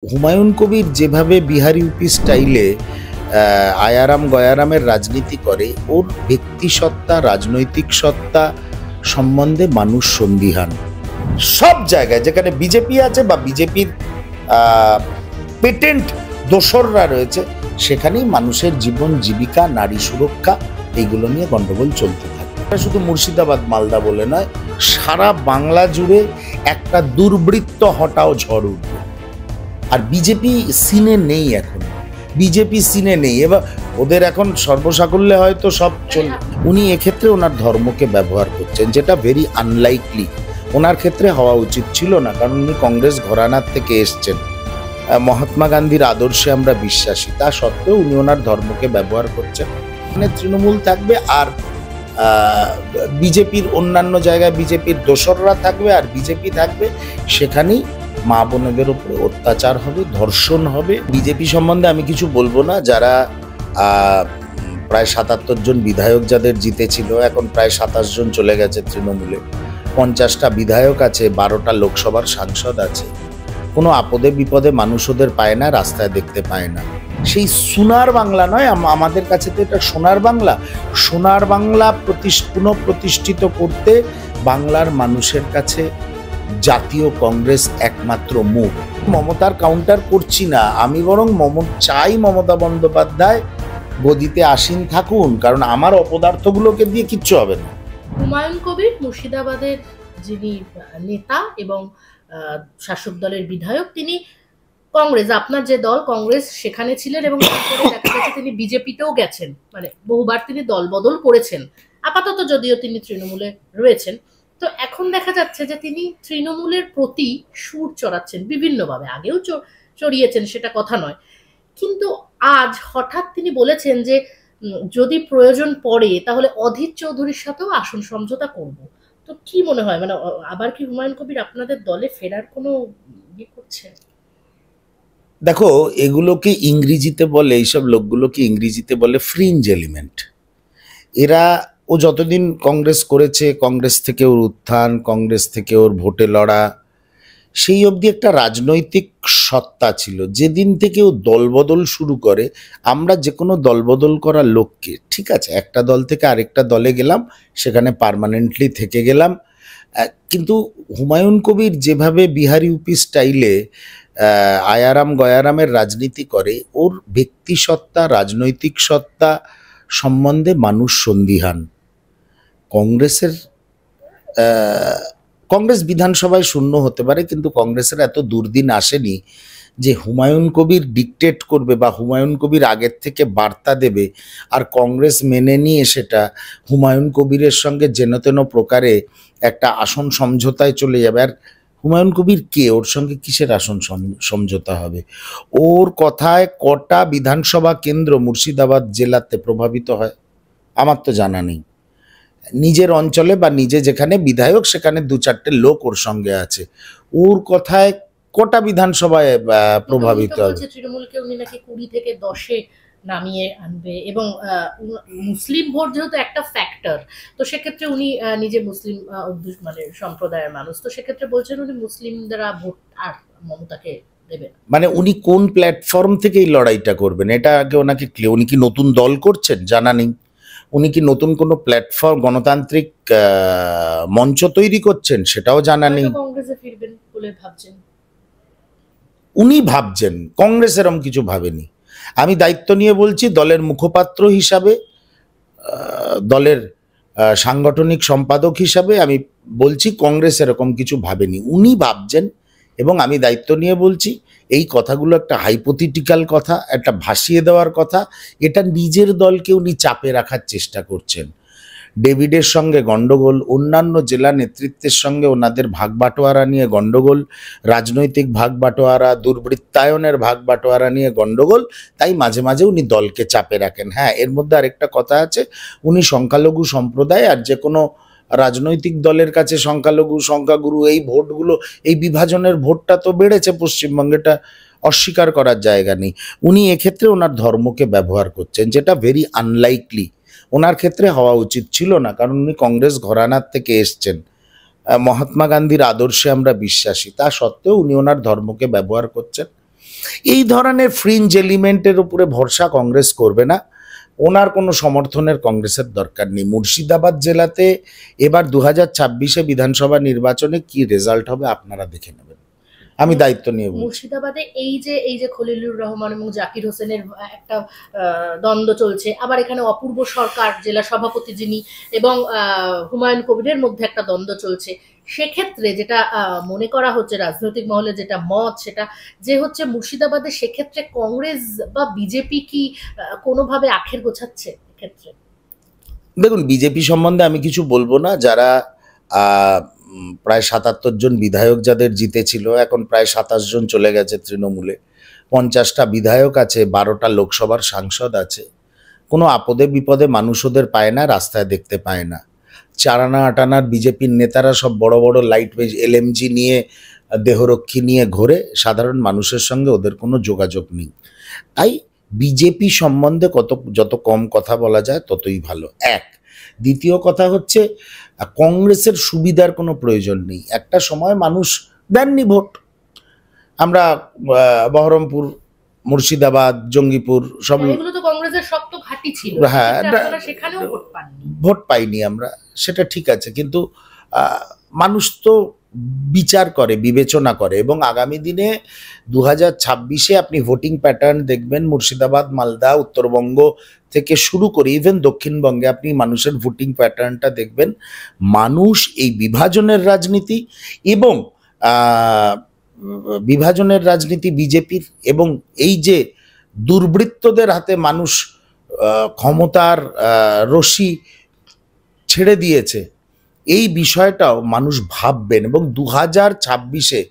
হুমায়ুন কবির যেভাবে বিহার ইউপি স্টাইলে আয়ারাম গয়ারামের রাজনীতি করে, ওর ব্যক্তি সত্তা, রাজনৈতিক সত্তা সম্বন্ধে মানুষ সন্দিহান। সব জায়গায় যেখানে বিজেপি আছে বা বিজেপির পেটেন্ট দোসররা রয়েছে, সেখানেই মানুষের জীবন, জীবিকা, নারী সুরক্ষা এইগুলো নিয়ে গন্ডগোল চলতে থাকে। শুধু মুর্শিদাবাদ, মালদা বলে নয়, সারা বাংলা জুড়ে একটা দুর্বৃত্ত হটাও ঝড় উঠবে। আর বিজেপি সিনে নেই, এখন বিজেপি সিনে নেই। এবার ওদের এখন সর্বসাকল্যে হয়তো সব উনি এক্ষেত্রে ওনার ধর্মকে ব্যবহার করছেন, যেটা ভেরি আনলাইকলি। ওনার ক্ষেত্রে হওয়া উচিত ছিল না, কারণ উনি কংগ্রেস ঘরানার থেকে এসছেন। মহাত্মা গান্ধীর আদর্শে আমরা বিশ্বাসী, তা সত্ত্বেও উনি ওনার ধর্মকে ব্যবহার করছেন। মানে তৃণমূল থাকবে আর বিজেপির অন্যান্য জায়গায় বিজেপির দোসররা থাকবে, আর বিজেপি থাকবে, সেখানেই মা বোনেদের উপরে অত্যাচার হবে, ধর্ষণ হবে। বিজেপি সম্বন্ধে আমি কিছু বলবো না। যারা প্রায় ৭৭ জন বিধায়ক যাদের জিতেছিল, এখন প্রায় ২৭ জন চলে গেছে তৃণমূলে। ৫০টা বিধায়ক আছে, ১২টা লোকসভার সাংসদ আছে। কোনো আপদে বিপদে মানুষ ওদের পায় না, রাস্তায় দেখতে পায় না। সেই সোনার বাংলা নয়, আমাদের কাছে তো এটা সোনার বাংলা। সোনার বাংলা পুনঃপ্রতিষ্ঠিত করতে বাংলার মানুষের কাছে জাতীয় কংগ্রেস একমাত্র মুখ। মমতার কাউন্টার করছি না, আমি বরং চাই মমতা বন্দ্যোপাধ্যায় গদিতে আসীন থাকুন, কারণ আমার অপদার্থগুলোকে দিয়ে কিচ্ছু হবে না। হুমায়ুন কবির মুর্শিদাবাদের যিনি নেতা এবং শাসক দলের বিধায়ক, তিনি কংগ্রেস, আপনার যে দল কংগ্রেস, সেখানে ছিলেন এবং তারপরে দেখা গেছে তিনি বিজেপিতেও গেছেন, মানে বহুবার তিনি দল বদল করেছেন। আপাতত যদিও তিনি তৃণমূলে রয়েছেন, তো এখন দেখা যাচ্ছে যে তিনি তৃণমূলের প্রতি সুর চড়াচ্ছেন বিভিন্নভাবে। আগেও চড়িয়েছেন, সেটা কথা নয়, কিন্তু আজ হঠাৎ তিনি বলেছেন যে যদি প্রয়োজন পড়ে তাহলে অধীর চৌধুরীর সাথেও আসন সমঝোতা করব। তো কি মনে হয়, মানে আবার কি হুমায়ুন কবির আপনাদের দলে ফেরার কোনো ইয়ে করছে? দেখো, এগুলোকে ইংরেজিতে বলে, এইসব লোকগুলোকে ইংরেজিতে বলে ফ্রিঞ্জ এলিমেন্ট। এরা, ও যতদিন কংগ্রেস করেছে, কংগ্রেস থেকে ওর উত্থান, কংগ্রেস থেকে ওর ভোটে লড়া, সেই অবধি একটা রাজনৈতিক সত্তা ছিল। যেদিন থেকে ও দলবদল শুরু করে, আমরা যে কোনো দলবদল করা লোককে, ঠিক আছে, একটা দল থেকে আরেকটা দলে গেলাম, সেখানে পার্মানেন্টলি থেকে গেলাম। কিন্তু হুমায়ুন কবির যেভাবে বিহার ইউপি স্টাইলে আয়ারাম গয়ারামের রাজনীতি করে, ওর ব্যক্তি সত্তা, রাজনৈতিক সত্তা সম্বন্ধে মানুষ সন্দিহান। কংগ্রেস বিধানসভায় শূন্য হতে পারে, কিন্তু কংগ্রেসের এত দুর্দিন আসেনি যে হুমায়ুন কবির ডিকটেট করবে বা হুমায়ুন কবির আগের থেকে বার্তা দেবে আর কংগ্রেস মেনে নিয়ে সেটা হুমায়ুন কবিরের সঙ্গে যেন তেন প্রকারে একটা আসন সমঝোতায় চলে যাবে। আর হুমায়ুন কবির কে? ওর সঙ্গে কিসের আসন সমঝোতা হবে? ওর কথায় কটা বিধানসভা কেন্দ্র মুর্শিদাবাদ জেলাতে প্রভাবিত হয় আমার তো জানা নেই। নিজের অঞ্চলে বা নিজে যেখানে বিধায়ক, সেখানে ২-৪টে লোক ওর সঙ্গে আছে। ওর কথায় কটা বিধানসভায় প্রভাবিত হবে? তৃণমূলকে উনি নাকি ২০ থেকে ১০-এ নামিয়ে আনবে, এবং মুসলিম ভোট যেহেতু একটা ফ্যাক্টর, তো সেক্ষেত্রে উনি নিজে মুসলিম মানে সম্প্রদায়ের মানুষ, তো সেক্ষেত্রে বলছেন উনি মুসলিমরা ভোট আর মমতাকে দেবেন। মানে উনি কোন প্ল্যাটফর্ম থেকে এই লড়াইটা করবেন, এটা আগে ওনাকে ক্লিয়ার। উনি কি নতুন দল করছেন? জানা নেই। উনি কি নতুন কোনো প্ল্যাটফর্ম, গণতান্ত্রিক মঞ্চ তৈরি করছেন? সেটাও জানা নেই। কংগ্রেসে ফিরবেন বলে ভাবছেন উনি, ভাবছেন। কংগ্রেস এরকম কিছু ভাবেনি। আমি দায়িত্ব নিয়ে বলছি, দলের মুখপাত্র হিসাবে, দলের সাংগঠনিক সম্পাদক হিসাবে আমি বলছি, কংগ্রেস এরকম কিছু ভাবেনি। উনি ভাবছেন, এবং আমি দায়িত্ব নিয়ে বলছি, এই কথাগুলো একটা হাইপোথেটিক্যাল কথা, একটা ভাসিয়ে দেওয়ার কথা। এটা নিজের দলকে উনি চাপে রাখার চেষ্টা করছেন। ডেভিডের সঙ্গে গণ্ডগোল, অন্যান্য জেলা নেতৃত্বের সঙ্গে ওনাদের ভাগ বাটোয়ারা নিয়ে গণ্ডগোল, রাজনৈতিক ভাগ বাটোয়ারা, দুর্বৃত্তায়নের ভাগ বাটোয়ারা নিয়ে গণ্ডগোল, তাই মাঝে মাঝে উনি দলকে চাপে রাখেন। হ্যাঁ, এর মধ্যে আরেকটা কথা আছে, উনি সংখ্যালঘু সম্প্রদায়, আর যে কোনো রাজনৈতিক দলের কাছে সংখ্যালঘু, সংখ্যাগুরু, এই ভোটগুলো, এই বিভাজনের ভোটটা তো বেড়েছে পশ্চিমবঙ্গে, এটা অস্বীকার করার জায়গা নেই। উনি এক্ষেত্রে ওনার ধর্মকে ব্যবহার করছেন, যেটা ভেরি আনলাইকলি। ওনার ক্ষেত্রে হওয়া উচিত ছিল না, কারণ উনি কংগ্রেস ঘরানার থেকে এসছেন। মহাত্মা গান্ধীর আদর্শে আমরা বিশ্বাসী, তা সত্ত্বেও উনি ওনার ধর্মকে ব্যবহার করছেন। এই ধরনের ফ্রিঞ্জ এলিমেন্টের উপরে ভরসা কংগ্রেস করবে না। ওনার কোনো সমর্থনের কংগ্রেসের দরকার নেই। মুর্শিদাবাদ জেলাতে এবার 2026-এ বিধানসভা নির্বাচনে কি রেজাল্ট হবে আপনারা দেখে নেবেন, আমি দায়িত্ব নিয়ে বলছি। মুর্শিদাবাদে এই যে খলিলুর রহমান এবং জাকির হোসেনের একটা দ্বন্দ্ব চলছে, আবার এখানে অপূর্ব সরকার জেলা সভাপতি যিনি এবং হুমায়ুন কবিরের মধ্যে একটা দ্বন্দ্ব চলছে। সেক্ষেত্রে যেটা মনে করা হচ্ছে রাজনৈতিক মহলে, যেটা মত, সেটা যে হচ্ছে মুর্শিদাবাদে সেক্ষেত্রে কংগ্রেস বা বিজেপি কি কোনোভাবে আখের গোছাচ্ছে এক্ষেত্রে? দেখুন, বিজেপি সম্বন্ধে আমি কিছু বলবো না। যারা প্রায় 77 জন বিধায়ক যাদের জিতেছিল, এখন প্রায় 27 জন চলে গেছে তৃণমূলে, 50টা বিধায়ক আছে, 12টা লোকসভার সাংসদ আছে। কোনো আপদে বিপদে মানুষ ওদের পায় না, রাস্তায় দেখতে পায় না। চারানা আটানার বিজেপির নেতারা সব বড় বড় লাইট ওয়েট এলএমজি নিয়ে, দেহরক্ষী নিয়ে ঘোরে, সাধারণ মানুষের সঙ্গে ওদের কোনো যোগাযোগ নেই। তাই বিজেপি সম্বন্ধে যত কম কথা বলা যায় ততই ভালো। এক, দ্বিতীয় কথা হচ্ছে কংগ্রেসের সুবিধার কোনো প্রয়োজন নেই। একটা সময় মানুষ দেননি ভোট। আমরা বহরমপুর, মুর্শিদাবাদ, জঙ্গিপুর সব, এগুলো তো কংগ্রেসের শক্ত ঘাঁটি ছিল, হ্যাঁ, আপনারা সেখানেও ভোট পাননি। ভোট পাইনি আমরা, সেটা ঠিক আছে, কিন্তু মানুষ তো বিচার করে, বিবেচনা করে, এবং আগামী দিনে 2026-এ আপনি ভোটিং প্যাটার্ন দেখবেন মুর্শিদাবাদ, মালদা, উত্তরবঙ্গ থেকে শুরু করে ইভেন দক্ষিণবঙ্গে আপনি মানুষের ভোটিং প্যাটার্নটা দেখবেন। মানুষ এই বিভাজনের রাজনীতি এবং বিভাজনের রাজনীতি বিজেপির, এবং এই যে দুর্বৃত্তদের হাতে মানুষ ক্ষমতার রশি ছেড়ে দিয়েছে, এই বিষয়টাও মানুষ ভাববেন, এবং 2026-এ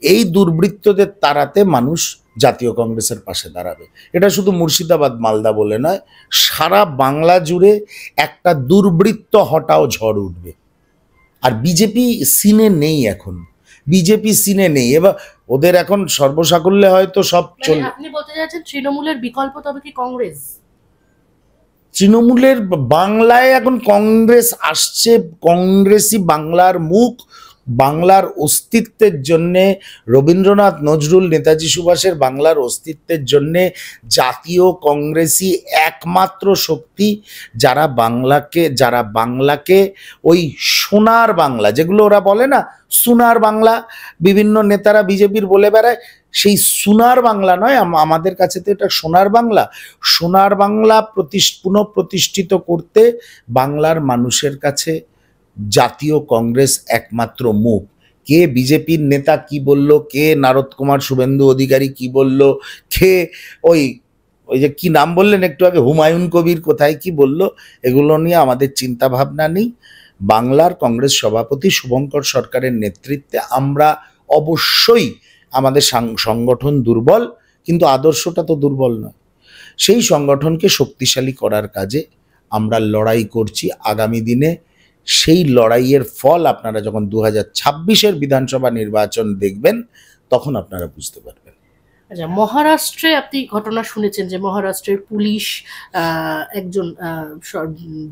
এই দুর্বৃত্তদের তাড়াতে মানুষ জাতীয় কংগ্রেসের পাশে দাঁড়াবে। এটা শুধু মুর্শিদাবাদ মালদা বলে নয়, সারা বাংলা জুড়ে একটা দুর্বৃত্ত হটাও ঝড় উঠবে। আর বিজেপি সিনে নেই এখন, বিজেপি সিনে নেই। এবার ওদের এখন সর্বসাকুল্যে হয়তো সব চলে। আপনি বলতে চাইছেন তৃণমূলের বিকল্প তবে কি কংগ্রেস? তৃণমূলের বাংলায় এখন কংগ্রেস আসছে, কংগ্রেসই বাংলার মুখ, বাংলার অস্তিত্বের জন্যে, রবীন্দ্রনাথ, নজরুল, নেতাজি সুভাষের বাংলার অস্তিত্বের জন্যে জাতীয় কংগ্রেসই একমাত্র শক্তি, যারা বাংলাকে ওই সোনার বাংলা, যেগুলো ওরা বলে না সোনার বাংলা, বিভিন্ন নেতারা বিজেপির বলে বেড়ায়, সেই সোনার বাংলা নয়, আমাদের কাছে তো এটা সোনার বাংলা। সোনার বাংলা পুনঃপ্রতিষ্ঠিত করতে বাংলার মানুষের কাছে জাতীয় কংগ্রেস একমাত্র মুখ। কে বিজেপির নেতা কি বলল, কে নারদ কুমার শুভেন্দু অধিকারী কি বলল, কে ওই যে কি নাম বললেন একটু আগে, হুমায়ুন কবির কোথায় কি বলল, এগুলো নিয়ে আমাদের চিন্তা ভাবনা নেই। বাংলার কংগ্রেস সভাপতি শুভঙ্কর সরকারের নেতৃত্বে আমরা অবশ্যই, আমাদের সংগঠন দুর্বল কিন্তু আদর্শটা তো দুর্বল নয়, সেই সংগঠনকে শক্তিশালী করার কাজে আমরা লড়াই করছি। আগামী দিনে সেই লড়াইয়ের ফল আপনারা যখন 2026-এর বিধানসভা নির্বাচন দেখবেন তখন আপনারা বুঝতে পারবেন। আচ্ছা, মহারাষ্ট্রে আপনি ঘটনা শুনেছেন যে মহারাষ্ট্রের পুলিশ একজন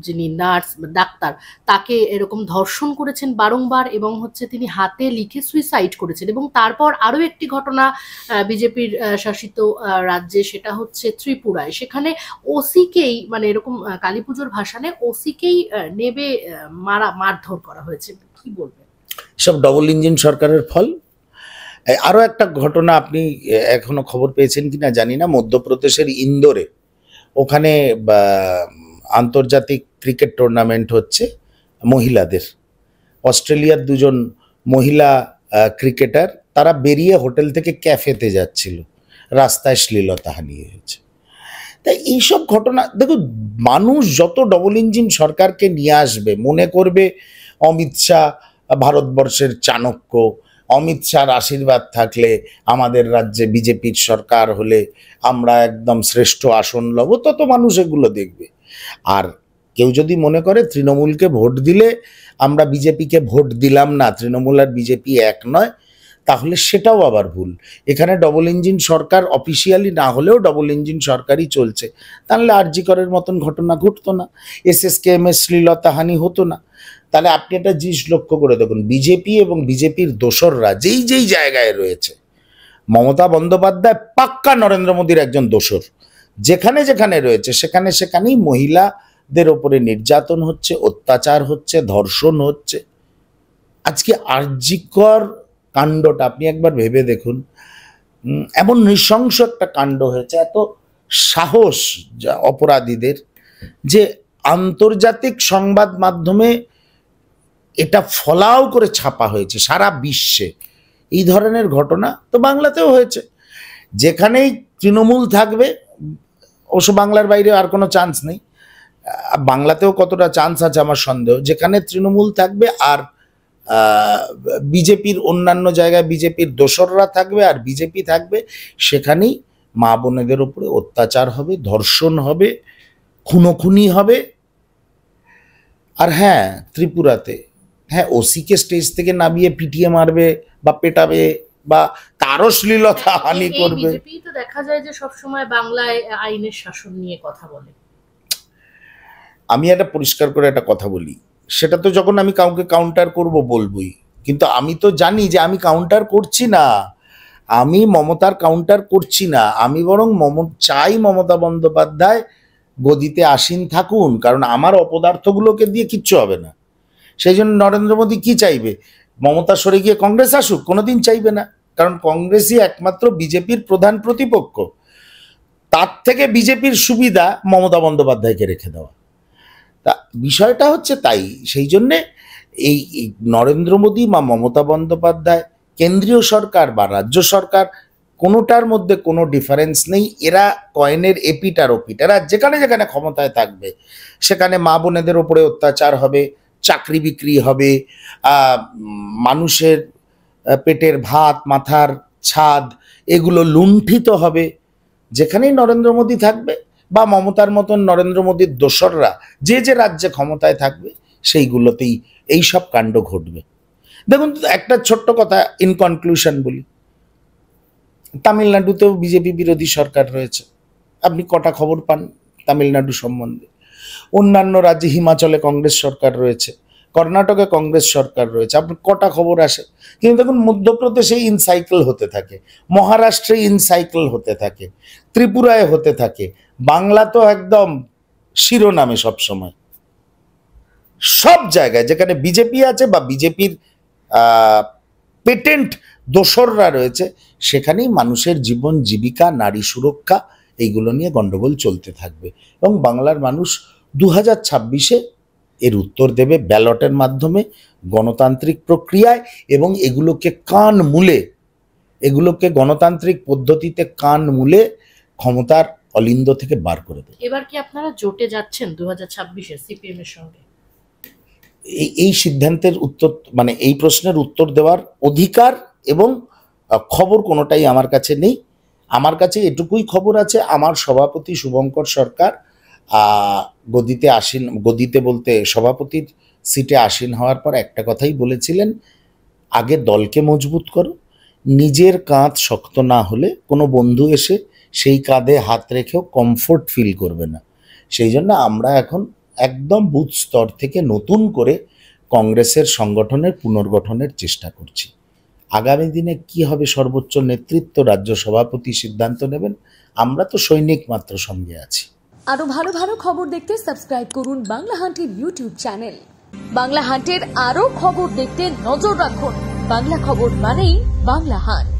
যিনি নার্স ডাক্তার, তাকে এরকম ধর্ষণ করেছেন বারংবার, এবং হচ্ছে তিনি হাতে লিখে সুইসাইড করেছেন। এবং তারপর আরো একটি ঘটনা বিজেপির শাসিত রাজ্যে, সেটা হচ্ছে ত্রিপুরায়, সেখানে ওসিকেই, মানে এরকম কালী পুজোর ভাসানে ওসিকেই নেবে মারধর করা হয়েছে। কি বলবেন? সব ডবল ইঞ্জিন সরকারের ফল। আরও একটা ঘটনা আপনি এখনো খবর পেয়েছেন কিনা জানি না, মধ্যপ্রদেশের ইন্দোরে, ওখানে আন্তর্জাতিক ক্রিকেট টুর্নামেন্ট হচ্ছে মহিলাদের। অস্ট্রেলিয়ার দুজন মহিলা ক্রিকেটার, তারা বেরিয়ে হোটেল থেকে ক্যাফেতে যাচ্ছিল, রাস্তায় শ্লীলতাহানি হয়েছে। তাই এইসব ঘটনা দেখুন, মানুষ যত ডবল ইঞ্জিন সরকারকে নিয়ে আসবে, মনে করবে অমিত শাহ ভারতবর্ষের চাণক্য, অমিত শাহর আশীর্বাদ থাকলে, আমাদের রাজ্যে বিজেপির সরকার হলে আমরা একদম শ্রেষ্ঠ আসন লব, তত মানুষ এগুলো দেখবে। আর কেউ যদি মনে করে তৃণমূলকে ভোট দিলে আমরা বিজেপিকে ভোট দিলাম না, তৃণমূল আর বিজেপি এক নয়, তাহলে সেটাও আবার ভুল। এখানে ডবল ইঞ্জিন সরকার অফিসিয়ালি না হলেও ডবল ইঞ্জিন সরকারই চলছে, তাহলে আরজি করের মতন ঘটনা ঘটতো না, এসএসকেএমের শ্লীলতাহানি হতো না। তাহলে আপনি একটা জিনিস লক্ষ্য করে দেখুন, বিজেপি এবং বিজেপির দোসররা যেই জায়গায় রয়েছে, মমতা বন্দ্যোপাধ্যায় পাক্কা নরেন্দ্র মোদীর একজন দোসর। যেখানে যেখানে রয়েছে সেখানে সেখানেই মহিলাদের ওপরে নির্যাতন হচ্ছে, অত্যাচার হচ্ছে, ধর্ষণ হচ্ছে। আজকে আরজিকর কাণ্ডটা আপনি একবার ভেবে দেখুন, এমন নৃশংস একটা কাণ্ড হয়েছে, এত সাহস অপরাধীদের যে আন্তর্জাতিক সংবাদ মাধ্যমে এটা ফলাও করে ছাপা হয়েছে সারা বিশ্বে। এই ধরনের ঘটনা তো বাংলাতেও হয়েছে। যেখানেই তৃণমূল থাকবে, অবশ্য বাংলার বাইরে আর কোনো চান্স নেই, বাংলাতেও কতটা চান্স আছে আমার সন্দেহ, যেখানে তৃণমূল থাকবে আর বিজেপির অন্যান্য জায়গায় বিজেপির দোসররা থাকবে আর বিজেপি থাকবে, সেখানেই মা বোনেদের উপরে অত্যাচার হবে, ধর্ষণ হবে, খুনোখুনি হবে। আর হ্যাঁ, ত্রিপুরাতে হ্যাঁ ওসিকে স্টেজ থেকে নামিয়ে পিটিয়ে মারবে বা পেটাবে বা তারও শ্লীলতা হানি করবে। বিজেপি তো দেখা যায় যে সব সময় বাংলায় আইনের শাসন নিয়ে কথা বলে। আমি একটা পরিষ্কার করে একটা কথা বলি, সেটা তো যখন আমি কাউকে কাউন্টার করব বলবই, কিন্তু আমি তো জানি যে আমি কাউন্টার করছি না, আমি মমতার কাউন্টার করছি না, আমি বরং চাই মমতা বন্দ্যোপাধ্যায় গদিতে আসীন থাকুন, কারণ আমার অপদার্থগুলোকে দিয়ে কিচ্ছু হবে না। সেই জন্য নরেন্দ্র মোদী কি চাইবে? মমতা সরে গিয়ে কংগ্রেস আসুক? কোনোদিন চাইবে না, কারণ কংগ্রেসই একমাত্র বিজেপির প্রধান প্রতিপক্ষ। তার থেকে বিজেপির সুবিধা মমতা বন্দ্যোপাধ্যায়কে রেখে দেওয়া। তা বিষয়টা হচ্ছে তাই। সেই জন্যে এই নরেন্দ্র মোদী বা মমতা বন্দ্যোপাধ্যায়, কেন্দ্রীয় সরকার বা রাজ্য সরকার, কোনোটার মধ্যে কোনো ডিফারেন্স নেই। এরা কয়েনের এপিট আর ওপিট। এরা যেখানে যেখানে ক্ষমতায় থাকবে সেখানে মা বোনেদের ওপরে অত্যাচার হবে, চাকরি বিক্রি হবে, মানুষের পেটের ভাত, মাথার ছাদ এগুলো লুণ্ঠিত হবে। যেখানেই নরেন্দ্র মোদী থাকবে বা মমতার মতন নরেন্দ্র মোদীর দোসররা যে যে রাজ্যে ক্ষমতায় থাকবে সেইগুলোতেই এই সব কাণ্ড ঘটবে। দেখুন, একটা ছোট্ট কথা ইন কনক্লুশন বলি, তামিলনাড়ুতেও বিজেপি বিরোধী সরকার রয়েছে। আপনি কটা খবর পান তামিলনাড়ু সম্বন্ধে? অন্যান্য রাজ্যে, হিমাচলে কংগ্রেস সরকার রয়েছে, কর্ণাটকে কংগ্রেস সরকার রয়েছে, আপনার কটা খবর আসে? কিন্তু দেখুন, মধ্যপ্রদেশে ইনসাইকেল হতে থাকে, মহারাষ্ট্রে ইনসাইকেল হতে থাকে, ত্রিপুরায় হতে থাকে, বাংলা তো একদম শিরোনামে সবসময়। সব জায়গায় যেখানে বিজেপি আছে বা বিজেপির পেটেন্ট দোসররা রয়েছে সেখানেই মানুষের জীবন জীবিকা, নারী সুরক্ষা এইগুলো নিয়ে গন্ডগোল চলতে থাকবে। এবং বাংলার মানুষ 2026-এ এর উত্তর দেবে ব্যালটের মাধ্যমে, গণতান্ত্রিক প্রক্রিয়ায়, এবং এগুলোকে কান মুলে, এগুলোকে গণতান্ত্রিক পদ্ধতিতে কান মুলে ক্ষমতার অলিন্দ থেকে বার করে দেবে। এবার কি আপনারা জোটে যাচ্ছেন 2026-এ সিপিএম এর সঙ্গে? এই সিদ্ধান্তের উত্তর, মানে এই প্রশ্নের উত্তর দেওয়ার অধিকার এবং খবর কোনোটাই আমার কাছে নেই। আমার কাছে এটুকুই খবর আছে, আমার সভাপতি শুভঙ্কর সরকার গদিতে আসীন, গদিতে বলতে সভাপতির সিটে আসীন হওয়ার পর একটা কথাই বলেছিলেন, আগে দলকে মজবুত করো, নিজের কাঁধ শক্ত না হলে কোনো বন্ধু এসে সেই কাঁধে হাত রেখেও কমফোর্ট ফিল করবে না। সেই জন্য আমরা এখন একদম বুথ স্তর থেকে নতুন করে কংগ্রেসের সংগঠনের পুনর্গঠনের চেষ্টা করছি। আগামী দিনে কি হবে সর্বোচ্চ নেতৃত্ব, রাজ্য সভাপতি সিদ্ধান্ত নেবেন। আমরা তো সৈনিক মাত্র সঙ্গে আছি। আরো ভালো ভালো খবর দেখতে সাবস্ক্রাইব করুন বাংলা হান্টের ইউটিউব চ্যানেল। বাংলা হান্টের আরো খবর দেখতে নজর রাখুন। বাংলা খবর মানেই বাংলা হান্ট।